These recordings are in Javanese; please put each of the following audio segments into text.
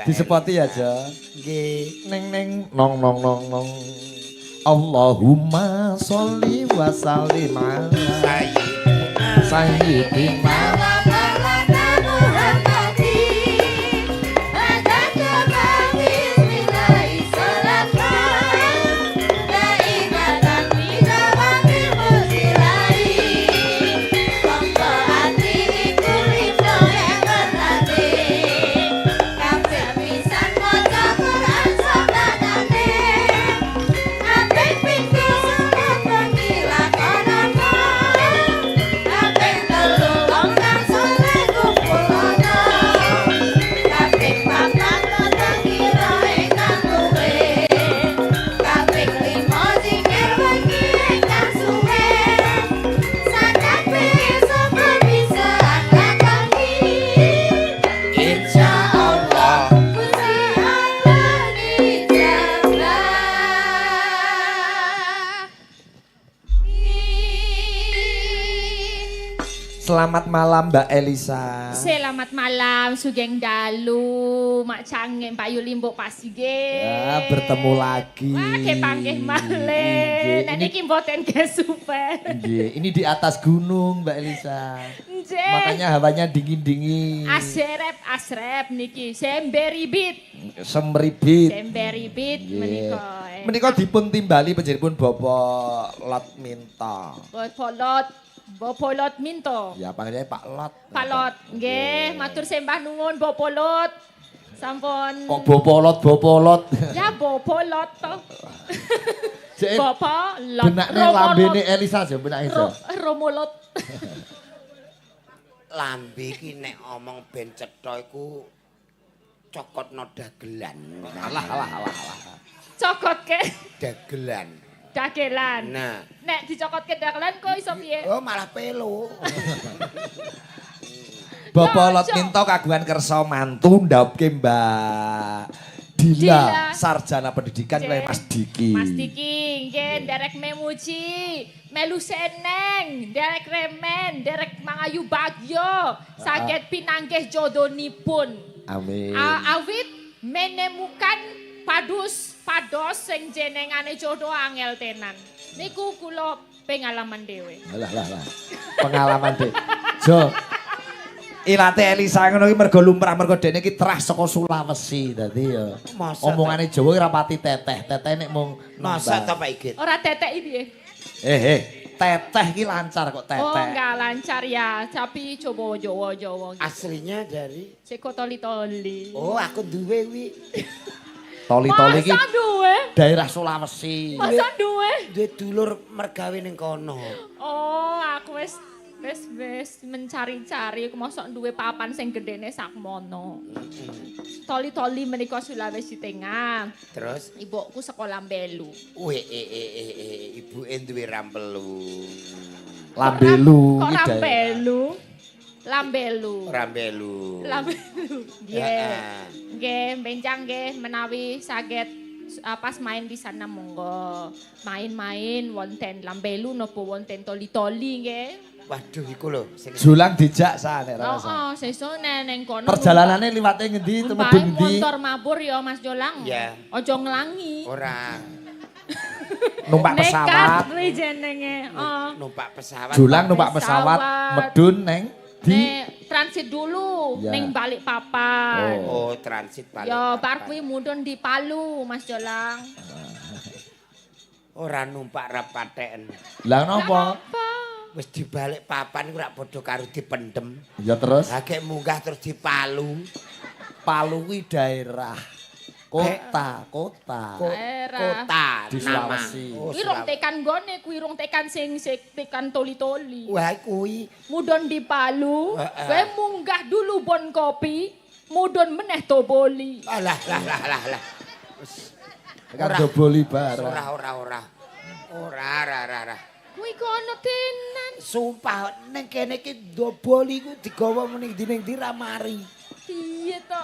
Disepoti aja. Nggih. Neng neng nong nong nong nong. Allahumma sholli wa sallim ala sayyidina Selamat malam Mbak Elisa. Selamat malam Sugeng Dalu, Mak Cangen, Pak Yulimbo Pasige. Ya, bertemu lagi. Wah, kepanggih malih. Nek niki mboten ke super. Nggih, ini di atas gunung Mbak Elisa. Nggih. Makanya hawanya dingin-dingin. Asrep niki, semberibit. Semribit. Semberibit Nggih. menika. Menika dipun timbali panjenenganipun Bapak Lot Minta. Bopolot Minto. Ya panggilannya Pak Lot. Pak Lot, nggih, matur sembah nuwun Bopolot. Sampun. Kok Bopolot? Ya Bopolot to. Cek, Bopolot. benakne lambene Elisa aja benake aja. Romolot. Lambe iki nek omong ben cetha iku cokotno dagelan. Alah. Cokot ke Dagelan. dagelan. Nah, Nek dicokot ke dagelan kok iso piye? oh malah pelu. Bapak Ya, Lot Cok. Minto kagungan kersa mantu ndhapke Mbak Dila, Dila. sarjana pendidikan Cek. oleh Mas Diki. Mas Diki, nggih derek memuji, melu seneng, derek remen, derek mangayu bagyo, saged pinanggih jodonipun. Amin. Awit menemukan pados sing jenengane jodoh angel tenan. Niku kula pengalaman dhewe. Lah. Pengalaman deh. Jo. Ilate Elisa ngono iki mergo lumrah mergo dene iki trah saka Sulawesi dadi ya. Masa Omongane Jawa ora pati teteh. Teteh nek mung Masa nambah. to Pak Igit? Ora tetek piye? Teteh iki lancar kok teteh. Oh, enggak lancar ya, tapi coba Jawa. Aslinya dari Seko toli-toli. Oh, aku duwe wi. Toli-toli iki Masa duwe? daerah Sulawesi. Masa duwe? Duwe dulur mergawe ning kono. Oh, aku wis mencari-cari mosok duwe papan sing gedene sakmono. Toli-toli menika Sulawesi Tengah. Terus Ibuku sekolah Mbelu. weh ibuke duwe rampelu. Lambelu Kok iki daerah. Rampelu? Lambelu. Rambelu. Lambelu. Heeh. Nggih, bencang nggih menawi saged pas main di sana monggo. Main-main wonten Lambelu napa wonten toli-toli nggih. Waduh iku lho sing Julang dijak sa nek rasa. Oh, sesuk neng kono. Perjalanane liwate ngendi numpak temedung endi? motor mabur ya Mas Jolang. Ya. Ojo nglangi. ora Numpak pesawat. Nekat kuwi jenenge. Oh. numpak pesawat. Julang numpak pesawat Pesawat. medun neng di Nek transit dulu Ya. ning Balikpapan. Oh, transit balik. Yo bar kuwi mudhun di Palu Mas Jolang. Ora numpak rapaten. Lah napa? Wis dibalik papan iku ora padha karo dipendem. Ya terus Lah gek munggah terus dipalu. Palu kuwi daerah kota. Daerah. Kota Di nama. Sulawesi. Oh, Kuwi rong tekan gone, kuwi rong tekan sing tekan toli-toli. Wah kuwi Mudhun di Palu, Heeh. kowe munggah dulu bon kopi, mudhun meneh Toboli. lah. Kan doboli bareng. Ora. Kuwi kono tenan. Sumpah ning kene iki doboli ku digawa ning ndi ra mari. Piye to?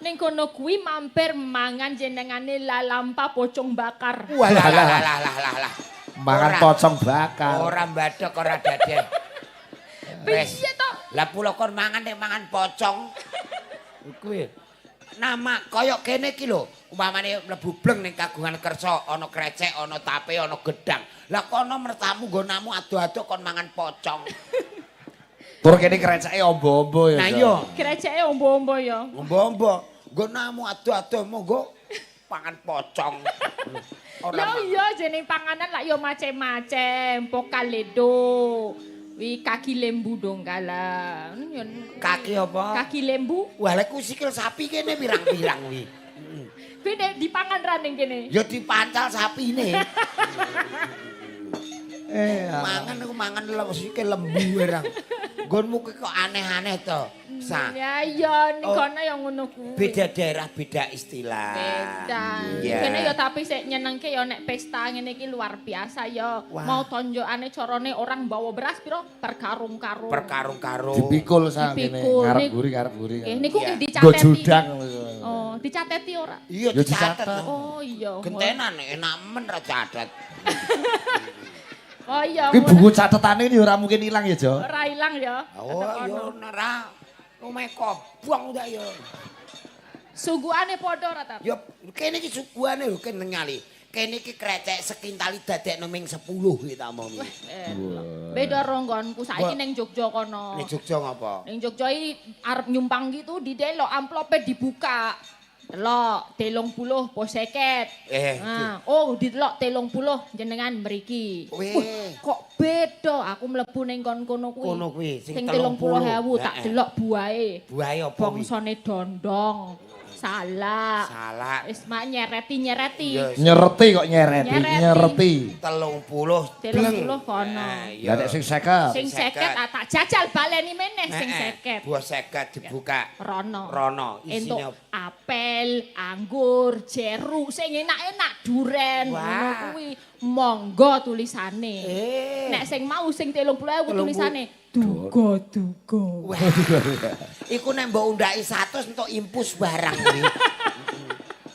Ning kono kuwi mampir mangan jenengane lalampa pocong bakar. Walah. Mangan Ora. pocong bakar. Ora mbadhok ora daden. Wes. Piye to? Lah pula kon mangan nek mangan pocong. Kuwi nama kaya kene iki lho. Umpamane mlebu bleng ning kagungan kersa, ana krecek, ana tape, ana gedang. Lah kono mertamu nggonamu ado-ado kon mangan pocong. Tur kene kreceke ombo-ombo ya. Nah Jo. iya, Kreceke ombo-ombo ya. ombo-ombo. Nggonamu ado-ado monggo pangan pocong. Ya iya jeneng panganan lak yo macem-macem, pokaledo. Wi kaki lembu donggala. Kaki apa? Kaki lembu. Wah, lek ku sikil sapi kene pirang-pirang wi. Kuwi nek dipangan ra ning kene. Ya dipancal sapine. Ya. Mangan aku mangan sikil lembu wirang. Nggonmu ki kok aneh-aneh to. Sa. Ya iya ning kono ya ngono kuwi. Beda daerah, beda istilah. Beda. Iya. Kene ya tapi sik nyenengke ya nek pesta ngene iki luar biasa ya. Wah. Mau tonjokane carane orang bawa beras piro berkarung-karung. Berkarung-karung. Dipikul sang kene Dipikul. ngarep guri. Eh niku Iya. nggih Nggo dicateti. judang. Oh, dicateti ora? Iya Ya dicatet. dicatet. Oh iya. Gentenan enak men ra catet. Oh iya. Kuwi buku catetane ini ora mungkin ilang ya, Jo. Ora ilang ya. Oh yo nera. Omae kobong ndak yo. Suguhane padha ora ta? Yo kene iki suguhane lho kene ngali. Kene iki krecek sekintali dadekno ming 10 iki tak omongi. Beda ronggonku saiki Wah. ning Jogja kono. Ning Jogja ngapa? Ning Jogja iki arep nyumpang gitu didelok amplope dibuka. Delok 30 po 50. Nah, oh didelok 30 jenengan mriki. Weh. Kok beda aku mlebu ning kono kuwi. Kono kuwi Sing 30.000 tak delok buahe. Buahe apa kuwi? Bangsane dondong. Salak. Salah. Wis mak nyereti. Iya, Nyereti kok nyereti. Nyereti. 30 30 kono. Nah, Lah iya. nek sing 50. Sing 50 tak jajal baleni meneh sing 50. Buah 50 dibuka. Rono. Rono Entuk isine apel, anggur, jeruk, sing enak-enak duren. Wah. Ngono kuwi monggo tulisane. Nek Eh. sing mau sing 30.000 tulisane duga-duga. Wah. Iku nek mbok undhaki 100 entuk impus barang kuwi.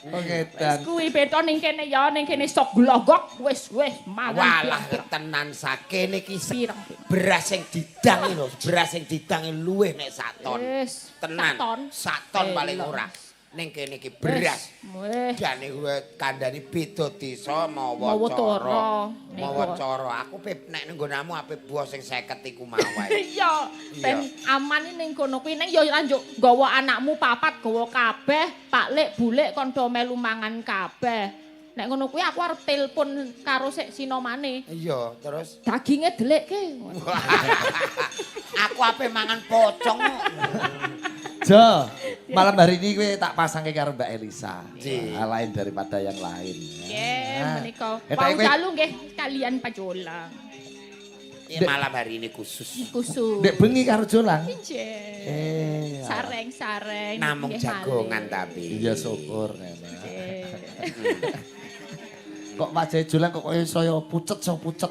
Oke, Wis dan kuwi beda ning kene ya, ning kene sok glogok wis mangan. Walah pirang-pirang. tenan sakene iki Pirang. beras sing didang iki lho, beras sing didang luwih nek sak ton. Wis, Tenan. Sak ton paling Elok. ora. Ning kene iki beras. Wis. Jane kuwi kandhani beda desa mawa Mawa cara. cara. Mawa Niku. cara. Aku pip nek ning nggonamu ape buah sing 50 iku mau wae. Iya, ben aman ning kono kuwi ning ya lanjut nggawa anakmu papat gawa kabeh, Pak Lek, Bu Lek kon do melu mangan kabeh. Nek ngono kuwi aku arep telepon karo sik sinomane. Iya, terus Daginge delekke. aku ape mangan pocong. Jo, malam hari ini gue tak pasang ke karo Mbak Elisa. Ji. Nah, lain daripada yang lain. Nggih, menika. Eta Pau kowe- dalu nggih kalian pajolang. Ya malam hari ini khusus. Khusus. Dek bengi karo Jolang. Nggih. Sareng-sareng. Namung nggih, jagongan malih. tapi. Iya syukur. Nena. Nggih. Kok wajah Jolang kok koyo saya pucet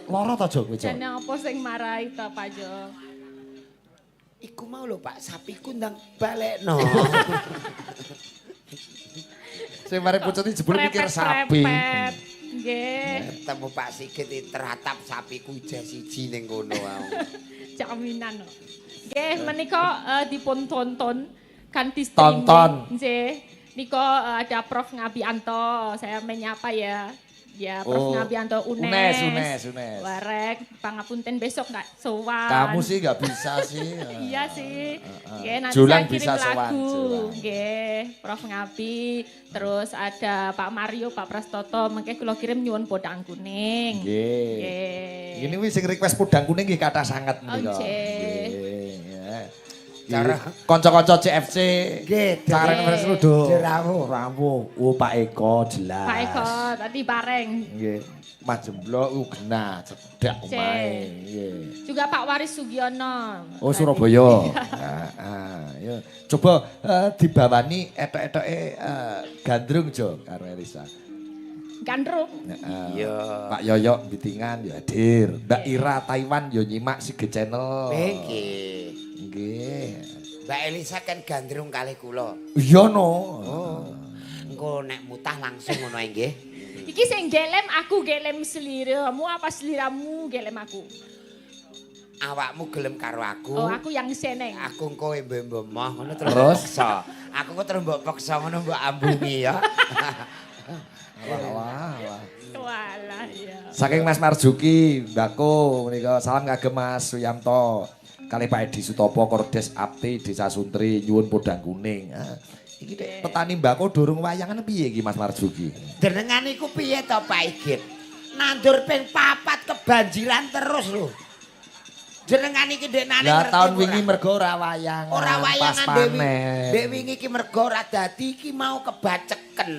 lara ta Jo kowe Jo? Jane apa sing marahi ta Pajo? Iku mau lho Pak, sapiku ndang balekno. Sing mari pucet iki jebul mikir sapi. Prepet. Nggih. Temu Pak Sigit teratap sapiku ijah siji ning kono wae. Jaminan. Nggih, menika dipun tonton kanthi Tonton. streaming. Nggih. Nika ada Prof Ngabianto, saya menyapa ya. Ya, Prof Ngabianto UNES. Unes. Warek, pangapunten besok nggak sowan. Kamu sih nggak bisa sih. Iya sih. Nggih, nanti Julang saya kirim bisa sowan, lagu. Julang. Nggih, Prof Ngabi, terus ada Pak Mario, Pak Prastoto, mengke kula kirim nyuwun podang kuning. Nggih. Nggih. Ini wis sing request podang kuning nggih kathah sanget menika. Nggih. Ya. Cara- Kanca-kanca CFC. Nggih, Caren wis ludo. Dirawuh. Rawuh. Oh Pak Eko jelas. Pak Eko tadi bareng. Nggih. Mas Jemblok genah cedak Cek. omahe. Nggih. Juga Pak Waris Sugiono. Oh Surabaya. Ya. Coba dibawani etok-etoke gandrung Jo karo Elisa. Gandrung. Iya. Pak Yoyo Bitingan ya hadir. Mbak Ira Taiwan yo nyimak Sige Channel. Nggih. Nggih. Mbak Elisa kan gandrung kalih kula. Iya no. Engko nek mutah langsung ngono ae nggih. Iki sing gelem aku gelem seliramu apa seliramu gelem aku? Awakmu gelem karo aku. Oh, aku yang seneng. Aku engko embe-embe moh ngono Terus? terus. Maksa. Aku kok terus mbok peksa ngono mbok ambungi ya. Wah. Walah ya. Saking Mas Marjuki, Mbako menika salam kagem Mas Suyamto. Kali Pak Edi Sutopo Kordes Apti Desa Suntri nyuwun podang kuning. Iki dek petani mbako durung wayangan piye iki Mas Marjuki? Jenengan iku piye to Pak Igit? Nandur ping 4 kebanjiran terus lho. Jenengan iki deknane Lah ngerti. tahun wingi mergo ora wayangan. Ora wayangan pas Dewi. panen. Dek wingi iki mergo ora dadi iki mau kebaceken.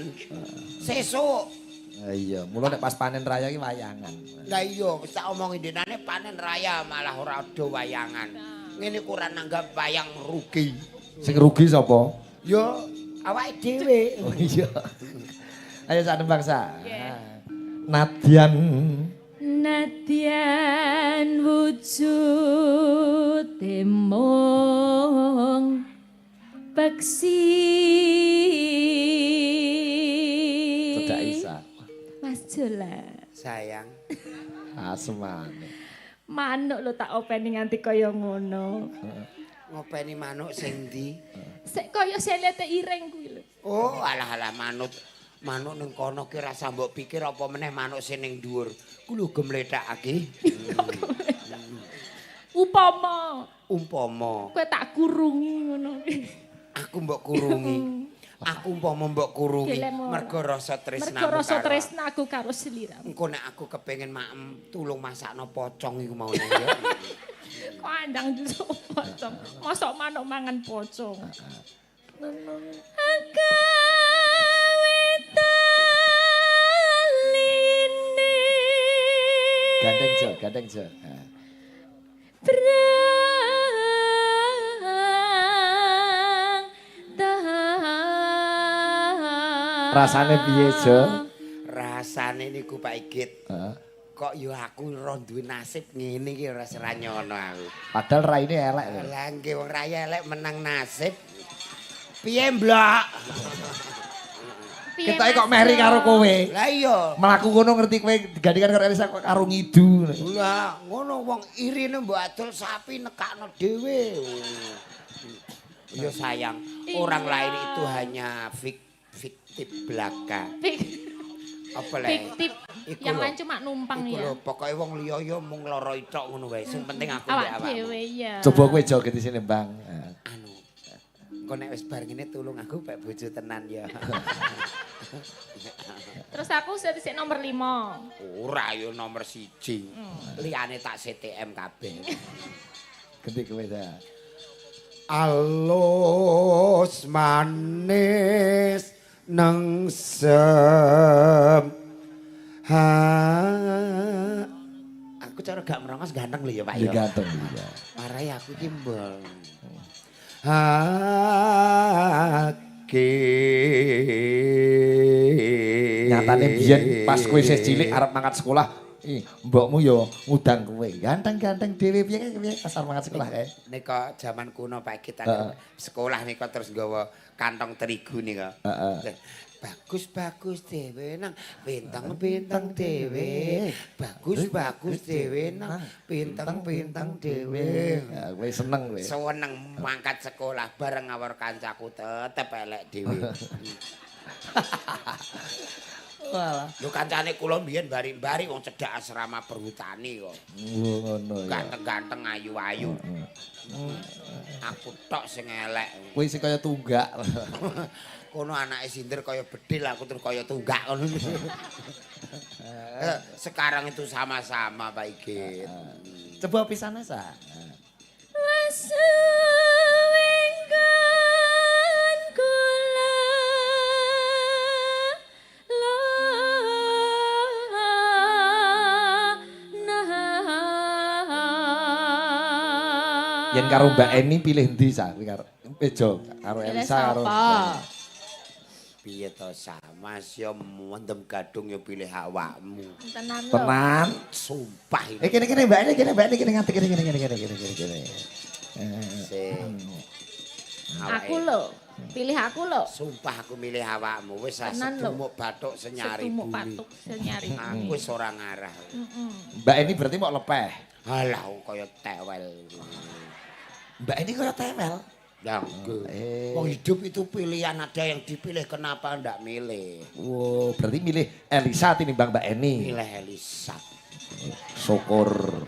Sesuk. Iya, mula nek pas panen raya iki wayangan. Lah iya wis tak omongi deknane panen raya malah ora ada wayangan. Ngene kurang nanggap wayang rugi. Sing rugi sapa? Yo awake dhewe. Oh iya. Ayo sak bangsa. Yeah. Nadyan wujud mung peksi. cedak isa. Mas Jola. Sayang. Asemane. Manuk lho tak openi nganti kaya ngono. Ngopeni manuk sing ndi? Sik kaya selete ireng kuwi lho. Oh, alah manuk. Manuk ning kono ki rasa mbok pikir apa meneh manuk sing ning dhuwur. Ku lho gemlethakake. Umpama Kowe tak kurungi ngono. aku mbok kurungi. Aku umpama mbok kurungi Gelem ora. mergo rasa tresnamu. Mergo rasa tresnaku karo sliramu. Engko nek aku kepengin maem tulung masakno pocong iku mau nang ya. Kok andang dulu pocong. Mosok manuk mangan pocong. Gandeng jo. Rasane piye jo? Rasane niku Pak Igit. Heeh. Kok yo aku ora duwe nasib ngene iki ora seranyono aku. Padahal raine elek lho. Lah nggih wong raya elek menang nasib. Piye mblok? Ketoke kok meri karo kowe. Lah iya. Melaku ngono ngerti kowe digandingan karo Elisa kok karo ngidu. Lah ngono wong irine mbok adol sapi nekakno dhewe. Ya sayang, orang lain itu hanya fiktif belaka. Apa le? Fiktif. Iku Yang lho. lain cuma numpang Iku ya. lho, pokoke wong liya ya mung lara ithok ngono wae. Sing penting aku Awak mbek awakmu. dhewe ya. Coba kowe joget di sini, Bang. Anu. Kok nek wis bar ngene tulung aku pek bojo tenan ya. Terus aku sik nomor 5. Ora yo nomor 1. Liyane tak CTM kabeh. Ganti kowe ta. Alus manis nengsem ha. Aku cara gak merongos ganteng lho ya Pak ya. Ganteng iya. Marai aku iki mbol. Hake. Nyatane biyen pas kowe isih cilik arep mangkat sekolah, mbokmu yo ngudang kowe. Ganteng-ganteng dhewe piye pas arep mangkat sekolah kae. Nika jaman kuno Pak kita sekolah nika terus nggawa kantong terigu nika. Bagus-bagus dhewe nang bintang-bintang dhewe. Bagus-bagus dhewe nang bintang-bintang dhewe. Ya kowe seneng kowe. Seneng mangkat sekolah bareng ngawur kancaku tetep elek dhewe. Walah. Lho kancane kula mbiyen bari-bari wong cedhak asrama perhutani kok. Ngono ya. Ganteng-ganteng ayu-ayu. Aku tok sing elek. Kowe sing kaya tunggak. Kono anake sindir kaya bedil aku terus kaya tunggak ngono. Sekarang itu sama-sama Pak Igit. Coba pisane sa. Yen karo Mbak Eni pilih ndi sa? Karo Bejo, karo Elisa karo. Piye to sama ya mendem gadung ya pilih awakmu. Tenan lho. Tenan. Sumpah ini. Kene Mbak Eni kene nganti kene. Aku lho, pilih aku lho. Sumpah aku milih awakmu wis Tenan lho. sedumuk bathuk senyari Setumuk bumi. patuk senyari. Aku wis ora ngarah. Mbak Eni berarti mau lepeh. Halah kaya tewel. Mbak Eni kaya temel. Ya, Wong hidup itu pilihan, ada yang dipilih, kenapa ndak milih? Oh, berarti milih Elisa tinimbang Mbak Eni. Milih Elisa. Syukur.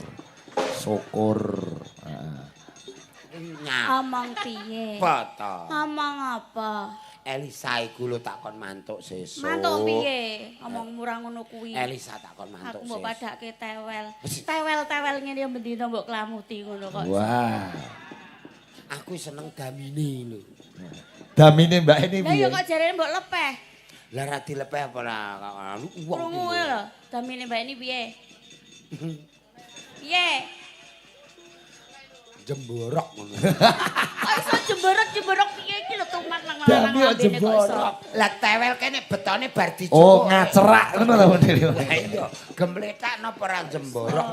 Syukur. Nah. Omong piye? Foto. Omong apa? Elisa iku lho takon mantuk sesuk. Mantuk piye? Omong murah ngono kuwi. Elisa takon mantuk Aku mbok sesuk. padake tewel. Tewel-tewel ngene ya bendina mbok klamuti ngono kok. Wah. Aku seneng damine lho. Damine Mbak Eni Lah piye? ya kok jarene mbok lepeh. Lah ra dilepeh apa ora wong. Krungu lho, damine Mbak ini piye? Piye? Jemborok ngono. Kok iso jemborok piye iki lho tumat nang Dami kok lambene kok iso. jemborok. Lah tewel kene betone bar dicuwuk. Oh, ngacerak ngono lho Dene. Lah iya, gembletak napa ora jemborok.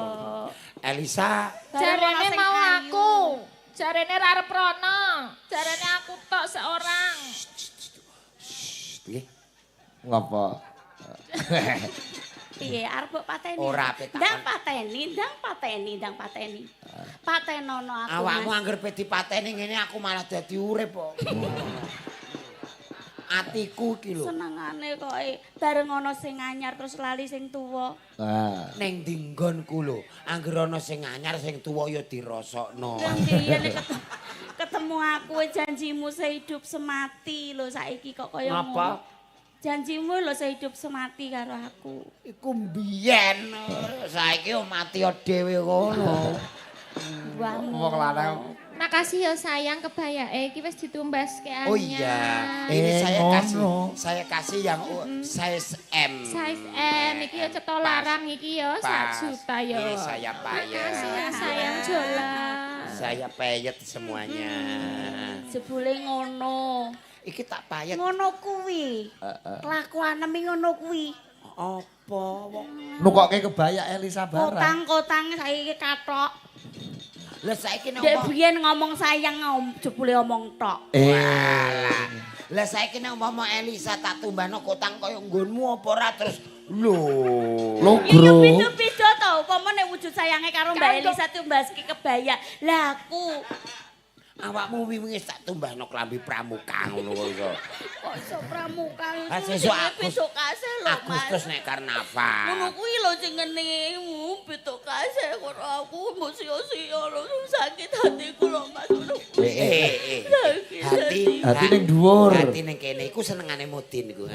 Elisa, Jarene mau aku. Jarene ra arep rono. Jarene aku tok seorang. nggih. Ngapa? Piye arep mbok pateni? Ora petak. Ndang pateni. Patenono aku. Awakmu Mas. angger pe dipateni ngene aku malah dadi urip kok. Atiku iki lho. Senengane kok bareng ana sing anyar terus lali sing tuwa. Nah. Ning dinggonku lho, angger ana sing anyar sing tuwa ya dirasakno. Lah iya nek ketemu aku janjimu sehidup semati lho saiki kok kaya ngono. Ngapa? Janjimu lho sehidup semati karo aku. Iku mbiyen. Saiki yo mati dhewe ngono. Wong lanang. Makasih ya sayang kebayake iki wis ditumbaske anyar. Oh iya, ini ngono. saya kasih yang size M. Size M iki ya cetha larang iki ya 1 juta ya. Ini saya payet. Makasih ya sayang Jola. Saya payet semuanya. Jebule ngono. Iki tak payet. Ngono kuwi. Kelakuanem ngono kuwi. Apa wong? Nukokke kebaya Elisa barang. Kotang-kotang saiki katok. Lah saiki nek Dek biyen ngomong sayang jebule omong tok. Walah. Lah saiki nek umpama Elisa tak tumbano kotang kaya nggonmu apa ora terus lho. Iya Logro. beda-beda to. Upama nek wujud sayange karo Mbak Elisa tumbaske kebaya. Lah aku Awakmu wingi tak tumbano klambi pramuka ngono kok iso. kok iso pramuka. Ah, sesuk besok kasih lho, Mas. Agustus nek karnaval. Ngono kuwi lho jenenge besok kasih karo aku mbok sia-sia lho sakit hatiku lho Mas. Hati ning dhuwur. Hati ning kene iku senengane Mudin iku.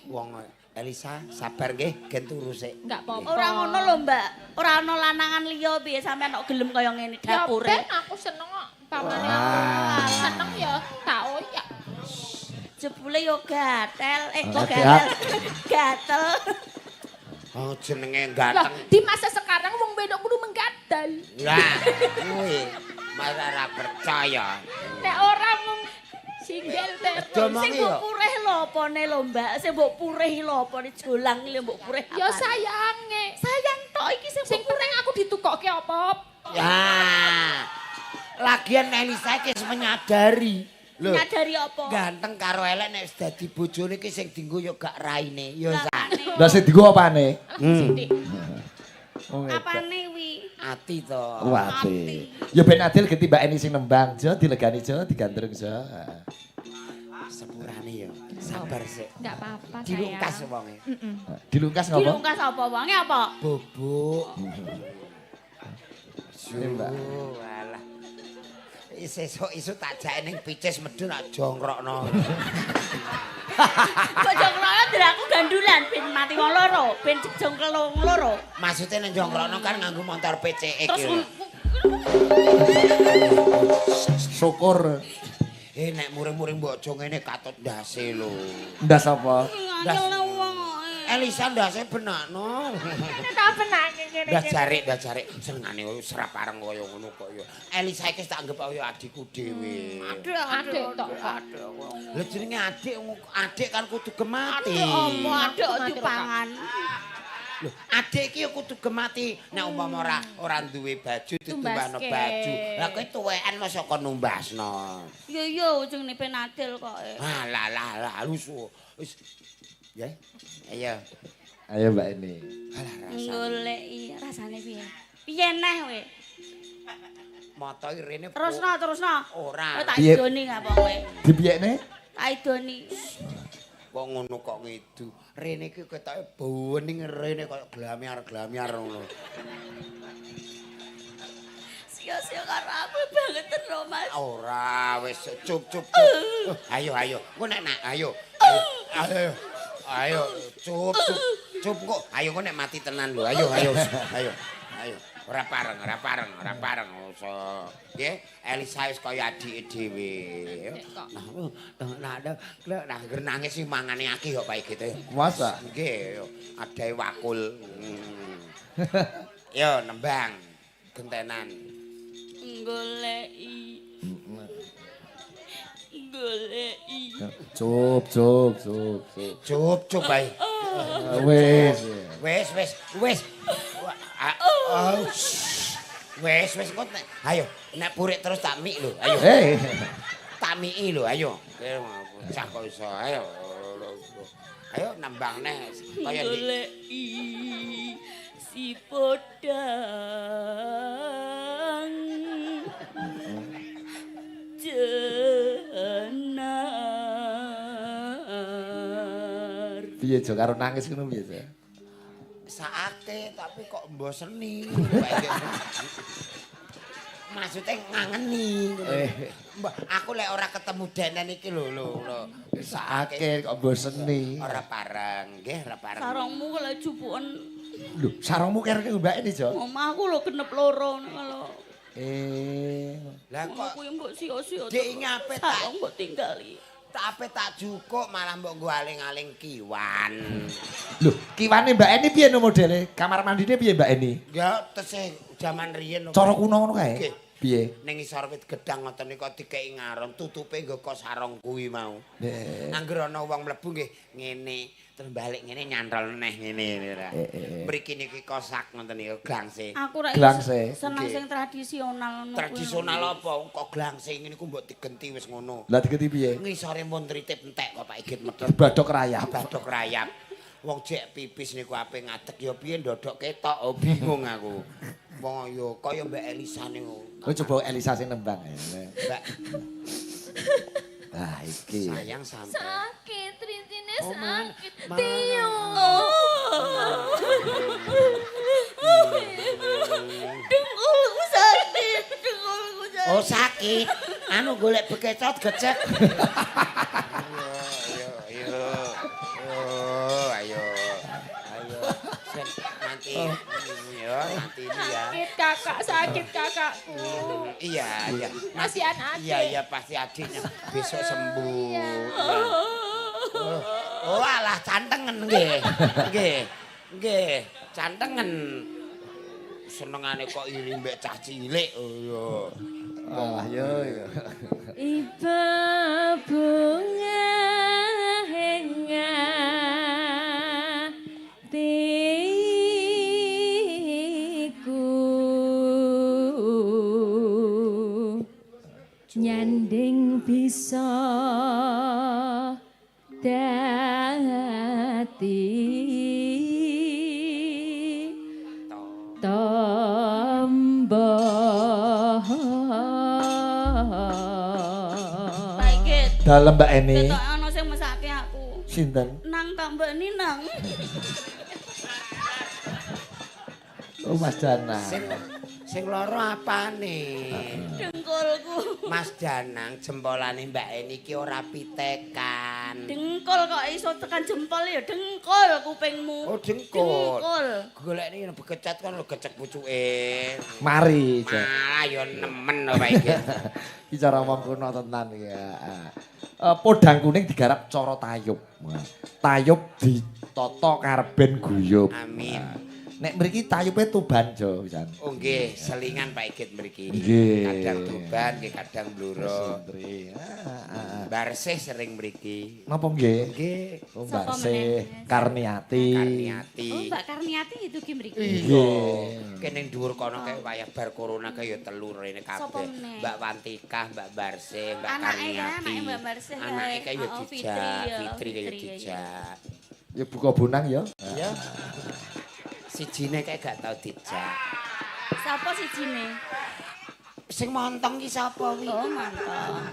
Wong Elisa sabar nggih gen turu sik. Enggak apa-apa. Ora ngono lho, Mbak. Ora ana lanangan liya piye sampean kok gelem kaya ngene Ya dapure. ben aku seneng kok. Pamane aku seneng ya tak oyak. Jebule yo gatel, kok Hati-hati. gatel. Gatel. Oh jenenge Lah ganteng. di masa sekarang wong wedok kudu menggadal. Lah kuwi masa ora percaya. Nek ora mung single terus. Sing mbok purih lho opone lho, Mbak. Sing mbok purih lho opone jolang lho mbok purih. Ya apane? sayange. sayang tok iki Sing penting aku ditukokke apa? Ya. Lagian Elisa iki wis menyadari. Lho, Nyadari apa? ganteng karo elek nek wis dadi bojone iki sing dienggo ya gak raine. Ya sak. Lah sing dienggo apane? Sithik. Oh, Apane wi? Ati to. Wate. Ya ben adil geti Mbak Eni sing nembang, Jo dilegani Jo, digandrung Jo. Sepurane ya. Sabar sik. Enggak apa-apa sayang. Dilungkas wonge. Dilungkas ngapa? Dilungkas apa wonge apa? Bubuk. Mbak. Walah. Isuk tak jake ning picis medun tak jongkrokno. Kok jongkrono aku gandulan ben mati wong loro, ben jongkel wong loro. Maksudnya ning jongkrokno kan nganggo motor PCX Terus iki. Syukur. Nek muring-muring bojo ngene katut ndase lho. Ndas apa? ngangel wong. Elisa ndase benakno. Tak benake kene. Ndak jarik senengane koyo serap areng koyo ngono kok ya. Elisa iki tak anggap koyo adikku dhewe. Adik tok. Lah jenenge adik kan kudu gemati. Aduk dipangan. Lho, adik iki ya kudu gemati. Nek umpama ora duwe baju ditumbano baju. Lah kowe tuwekan masa kon numbasno. Yo ujungne penadil kok. Lah lusu. Wis. Ya. Ayo. Ayo Mbak Eni. Alah rasa. Goleki rasane piye? Piye neh kowe? Moto rene. Terusno. Ora. Tak idoni ngapa kowe? Dipiyekne? Tak idoni. Kok ngono kok ngidu. Rene iki ketoke bening rene kaya glamiar ngono. Sia-sia karo aku banget lho, Mas. Ora, wis cup. Ayo. Engko nek ayo. Ayo, cup. Kok. Ayo kok nek mati tenan lho. Ayo. Ora pareng. Oso. Nggih, Elisa wis kaya adike dhewe. Nah, anggere nangis sing mangane akeh kok Pak Igit. Masa? Nggih, adahe wakul. Yo nembang gentenan. Goleki. Cup. Cup ae. Wis. Wis. Wis kok. Ayo, nek purik terus tak mik lho. Ayo. Tak miki lho, ayo. Bocah kok iso. Ayo. Ayo nambang neh kaya goleki si podang. Jenar. Piye Jo karo nangis ngono piye Jo? sakake tapi kok mboseni. Maksudnya ngangeni. Mbah, aku lek ora ketemu Denen iki lho. Sakake kok mboseni. Ora pareng, nggih, ora pareng. Sarungmu kok jupuken. Lho, sarungmu kere mbake iki, Jo. Omahku lho genep loro lho. Lah kok kuwi mbok sio-sio. Dik ngape tak sarung mbok tinggali. Tapi tak jukuk malah mbok nggo aling-aling kiwan. Lho, kiwane Mbak Eni piye no modele? Kamar mandine piye Mbak Eni? Ya tesih jaman riyen. Cara kuno ngono kae. Nggih. Piye? Ning isor wit gedang ngoten niku dikeki ngaron, tutupe nggo kos sarung kuwi mau. Nggih. Angger ana wong mlebu nggih ngene, terus balik ngene nyantol neh ngene ra. Mriki niki kosak ngoten niku glangse. Aku ra Glangse. seneng sing tradisional ngono. Tradisional apa? Kok glangse ngene ku mbok digenti wis ngono. Lah digenti piye? Ngisore mun tritip entek kok Pak Igit medhot. Badok rayap. Badok rayap. Wong jek pipis niku ape ngadeg ya piye ndodok ketok, oh bingung aku. Wong yo kaya Mbak Elisa niku. Kowe coba Elisa sing nembang. Mbak. Ah iki. Sayang sampe. Sakit, rintine Oh, sakit. mana? Tio. Dengkulku sakit, dengkulku sakit. Oh sakit. Anu golek bekecot gecek. Ayo. Sen nanti yo nanti ini ya. Sakit kakakku. Iya. Kasihan adik. Iya pasti adiknya besok sembuh. Iya. Oh alah cantengen nggih. Nggih, cantengen. Senengane kok iri mbek cah cilik. Oh iya. Wah, yo. Iba bunga henga tiku nyanding bisa dadi tombo Baikit. Dalem Mbak Eni. Ketok ana sing mesake aku. Sinten? Nang tambah ni nang. Oh Mas Danang. Sing loro apane? Dengkulku. Mas Danang jempolane Mbak Eni iki ora pitekan. Dengkul kok iso tekan jempol ya dengkul kupingmu. Oh dengkul. Dengkul. Golek iki bekecet kan lho gecek pucuke. Mari, Jo. Malah yo nemen lho Pak iki. Iki cara omong kuno tenan ya. Podang kuning digarap cara tayub. Tayub ditata karben guyub. Amin. Nek mriki tayube tuban Jo pisan. Oh nggih, selingan Pak Igit mriki. Nggih. Kadang tuban, nggih kadang bluro. Sintri. Barsih sering mriki. Napa nggih? Nggih. Oh Sapa Mbak Se, meneh? Karniati. Karniati. Oh, Mbak Karniati itu ki mriki. Nggih. Kene dhuwur kono kae wayah bar corona kae ya telu rene Sapa kabeh. meneh? Mbak Wantika, Mbak Barsih, Mbak Anake ya, Karniati. anake Mbak Barsih. Anake kae ya Oh, dijak, Fitri ya, Fitri kae ya Fitri ya, dijak. Ya buka bonang ya. Ya. Sijine kae gak tau dijak. Sapa sijine? sing montong ki sapa wi? Oh, mantap.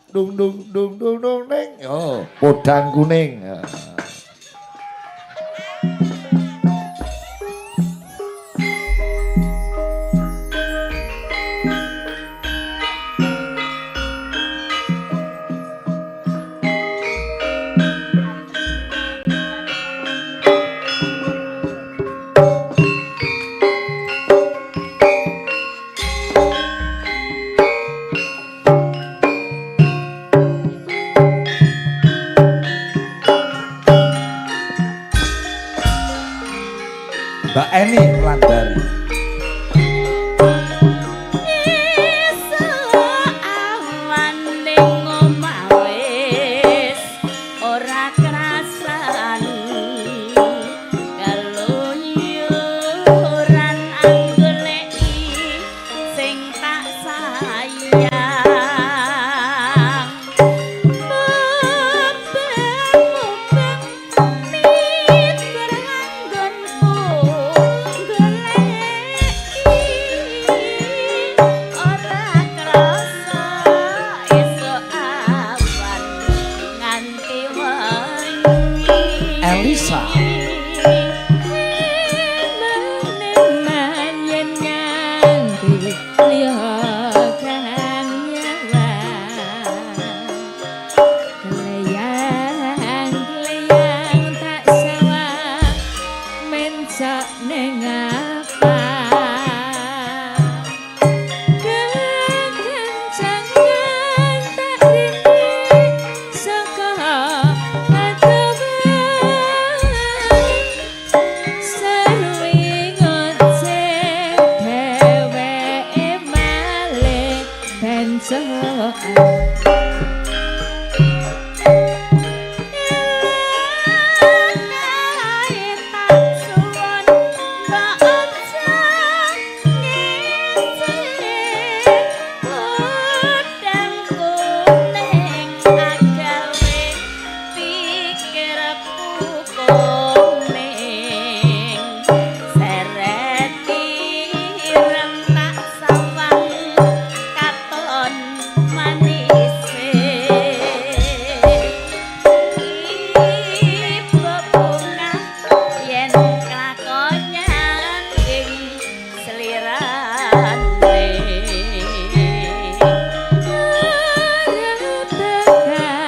Dung dung dung dung dung ning. Oh, podang kuning. Mbak Eni Melandari. Elisa.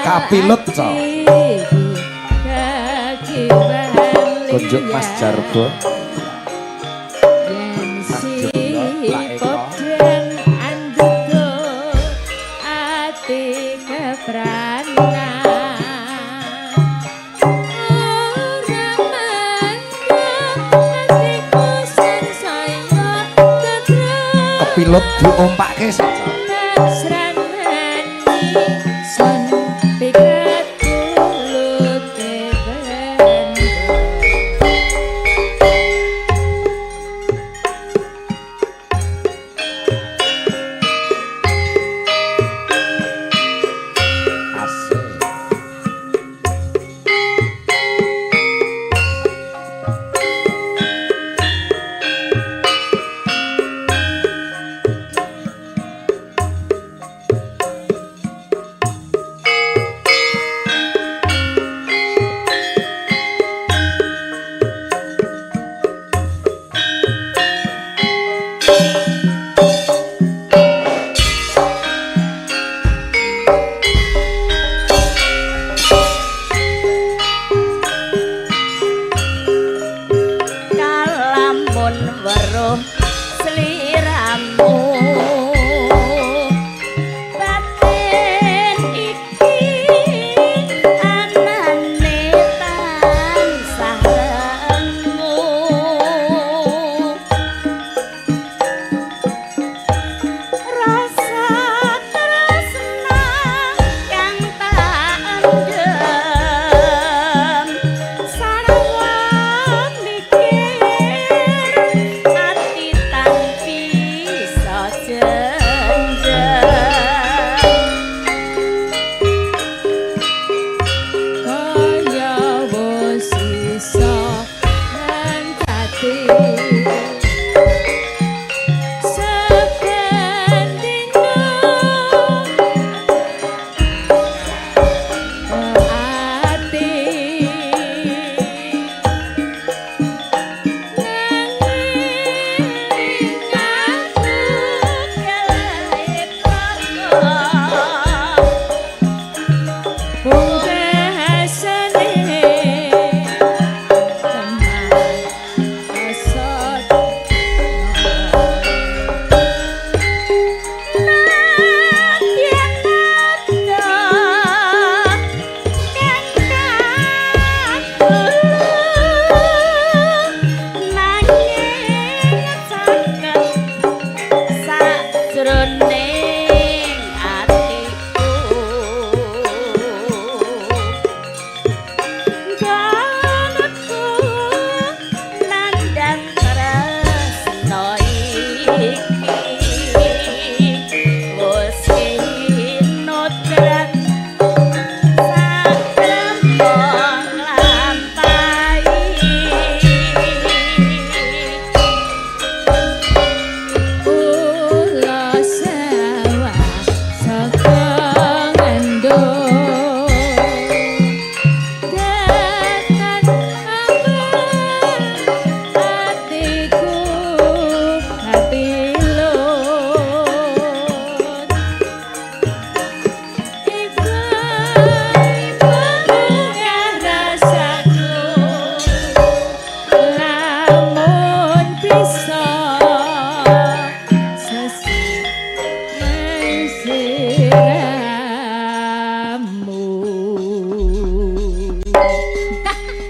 Kapilut co. Kunjuk Mas Jarbo. Pilot diompake saja.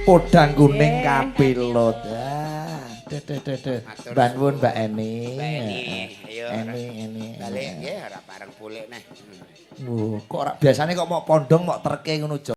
podang kuning kapilut. Ah, deh. Mbak Nuwun Mbak Eni. Mbak Eni, ayo. Eni. Balik nggih ora bareng boleh neh. Kok ora biasane kok mau pondong mau terke ngono, Jo.